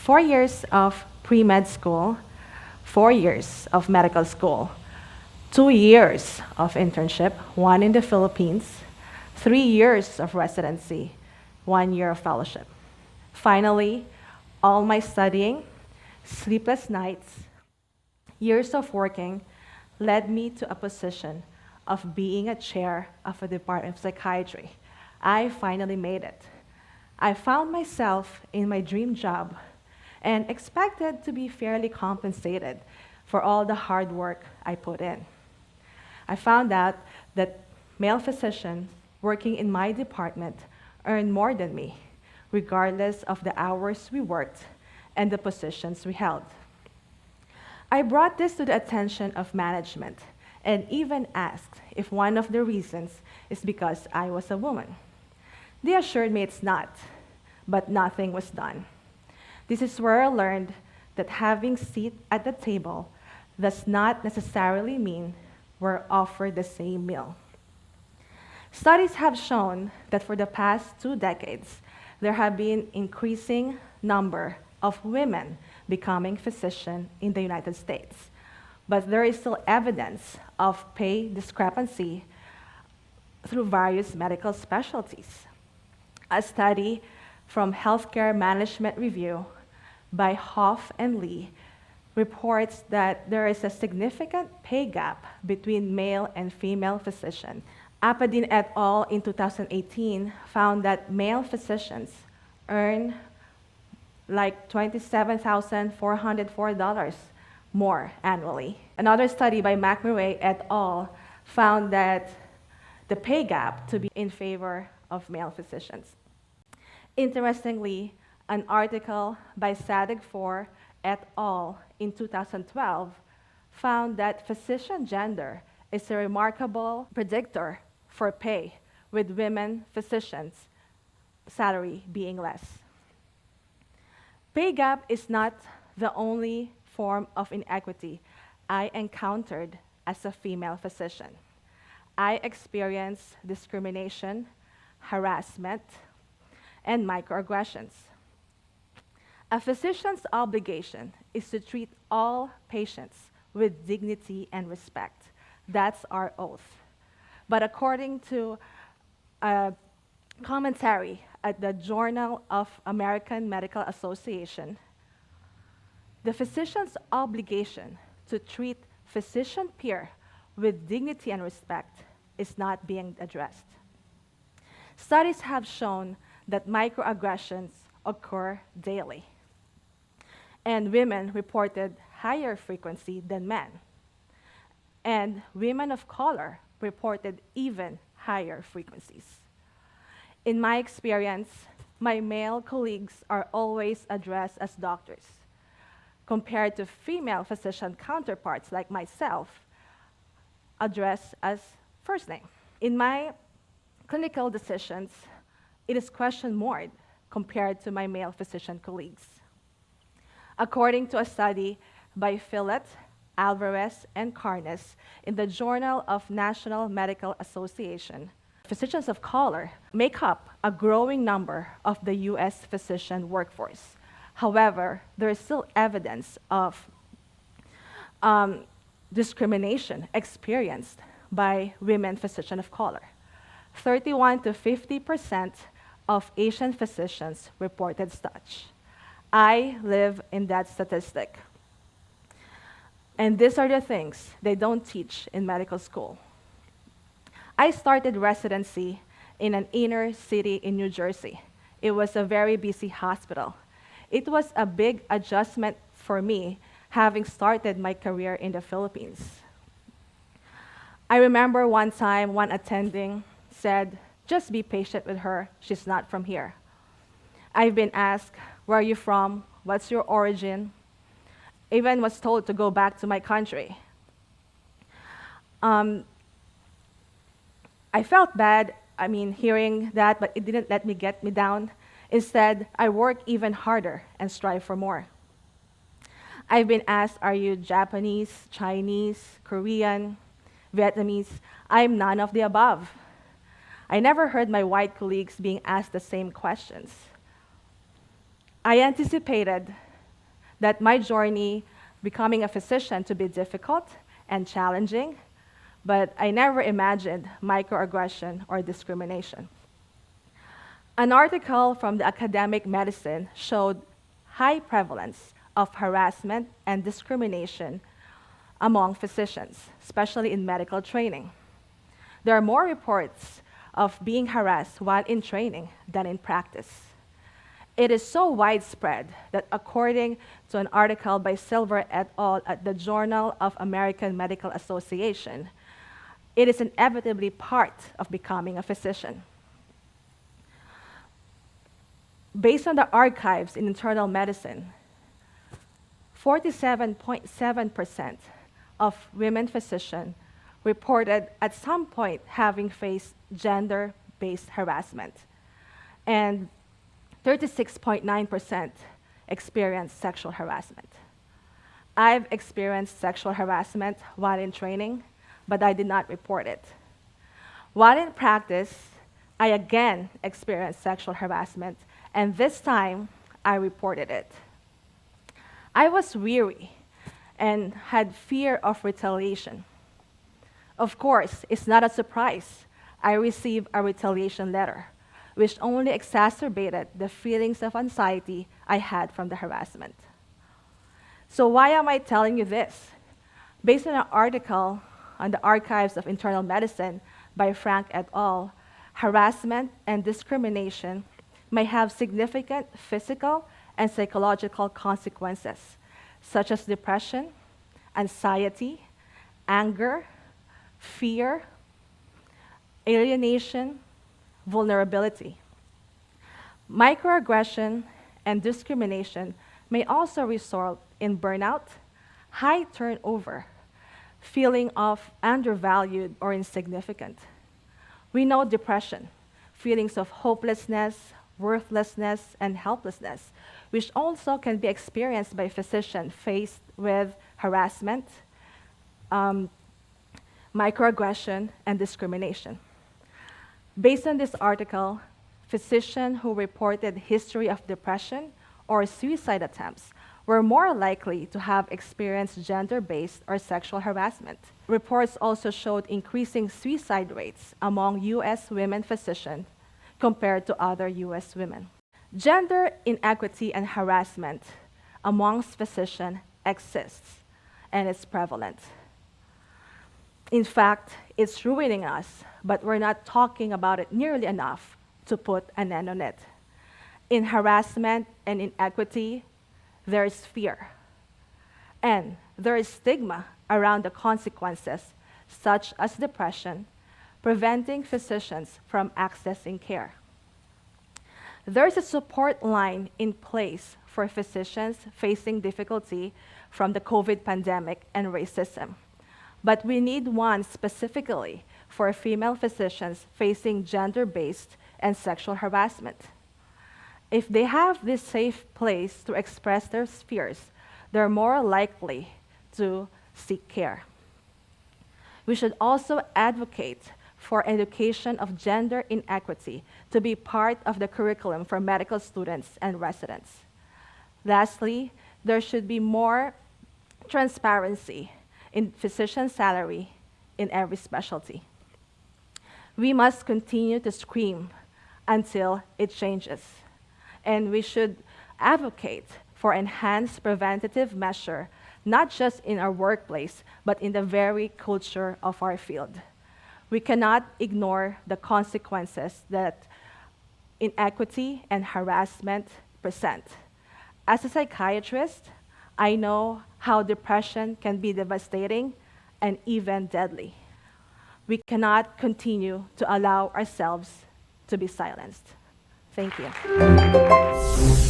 4 years of pre-med school, 4 years of medical school, 2 years of internship, 1 in the Philippines, 3 years of residency, 1 year of fellowship. Finally, all my studying, sleepless nights, years of working led me to a position of being a chair of a department of psychiatry. I finally made it. I found myself in my dream job and expected to be fairly compensated for all the hard work I put in. I found out that male physicians working in my department earned more than me, regardless of the hours we worked and the positions we held. I brought this to the attention of management and even asked if one of the reasons is because I was a woman. They assured me it's not, but nothing was done. This is where I learned that having a seat at the table does not necessarily mean we're offered the same meal. Studies have shown that for the past 2 decades, there have been increasing number of women becoming physicians in the United States. But there is still evidence of pay discrepancy through various medical specialties. A study from Healthcare Management Review by Hoff and Lee reports that there is a significant pay gap between male and female physicians. Apadin et al. In 2018 found that male physicians earn like $27,404 more annually. Another study by McMurray et al. Found that the pay gap to be in favor of male physicians. Interestingly, an article by Sadig-4 et al. In 2012 found that physician gender is a remarkable predictor for pay, with women physicians' salary being less. Pay gap is not the only form of inequity I encountered as a female physician. I experienced discrimination, harassment, and microaggressions. A physician's obligation is to treat all patients with dignity and respect. That's our oath. But according to a commentary at the Journal of American Medical Association, the physician's obligation to treat physician peer with dignity and respect is not being addressed. Studies have shown that microaggressions occur daily, and women reported higher frequency than men, and women of color reported even higher frequencies. In my experience, my male colleagues are always addressed as doctors, compared to female physician counterparts like myself, addressed as first name. In my clinical decisions, it is question marked compared to my male physician colleagues. According to a study by Phillett, Alvarez, and Carnes in the Journal of National Medical Association, physicians of color make up a growing number of the US physician workforce. However, there is still evidence of discrimination experienced by women physicians of color. 31 to 50% of Asian physicians reported such. I live in that statistic. And these are the things they don't teach in medical school. I started residency in an inner city in New Jersey. It was a very busy hospital. It was a big adjustment for me, having started my career in the Philippines. I remember one time one attending said, "Just be patient with her, she's not from here." I've been asked, "Where are you from? What's your origin?" Even was told to go back to my country. I felt bad, hearing that, but it didn't let me get me down. Instead, I work even harder and strive for more. I've been asked, "Are you Japanese, Chinese, Korean, Vietnamese?" I'm none of the above. I never heard my white colleagues being asked the same questions. I anticipated that my journey becoming a physician to be difficult and challenging, but I never imagined microaggression or discrimination. An article from the academic medicine showed high prevalence of harassment and discrimination among physicians, especially in medical training. There are more reports of being harassed while in training than in practice. It is so widespread that according to an article by Silver et al. At the Journal of American Medical Association, it is inevitably part of becoming a physician. Based on the archives in internal medicine, 47.7% of women physicians reported at some point having faced gender-based harassment, and 36.9% experienced sexual harassment. I've experienced sexual harassment while in training, but I did not report it. While in practice, I again experienced sexual harassment, and this time I reported it. I was weary and had fear of retaliation. Of course, it's not a surprise I received a retaliation letter, which only exacerbated the feelings of anxiety I had from the harassment. So why am I telling you this? Based on an article on the Archives of Internal Medicine by Frank et al., harassment and discrimination may have significant physical and psychological consequences, such as depression, anxiety, anger, fear, alienation, vulnerability. Microaggression and discrimination may also result in burnout, high turnover, feeling of undervalued or insignificant. We know depression, feelings of hopelessness, worthlessness, and helplessness, which also can be experienced by physicians faced with harassment, microaggression, and discrimination. Based on this article, physicians who reported history of depression or suicide attempts were more likely to have experienced gender-based or sexual harassment. Reports also showed increasing suicide rates among U.S. women physicians compared to other U.S. women. Gender inequity and harassment amongst physicians exists, and it's prevalent. In fact, it's ruining us, but we're not talking about it nearly enough to put an end on it. In harassment and inequity, there is fear, and there is stigma around the consequences, such as depression, preventing physicians from accessing care. There is a support line in place for physicians facing difficulty from the COVID pandemic and racism, but we need one specifically for female physicians facing gender-based and sexual harassment. If they have this safe place to express their fears, they're more likely to seek care. We should also advocate for education of gender inequity to be part of the curriculum for medical students and residents. Lastly, there should be more transparency in physician salary in every specialty. We must continue to scream until it changes, and we should advocate for enhanced preventative measure, not just in our workplace, but in the very culture of our field. We cannot ignore the consequences that inequity and harassment present. As a psychiatrist, I know how depression can be devastating and even deadly. We cannot continue to allow ourselves to be silenced. Thank you.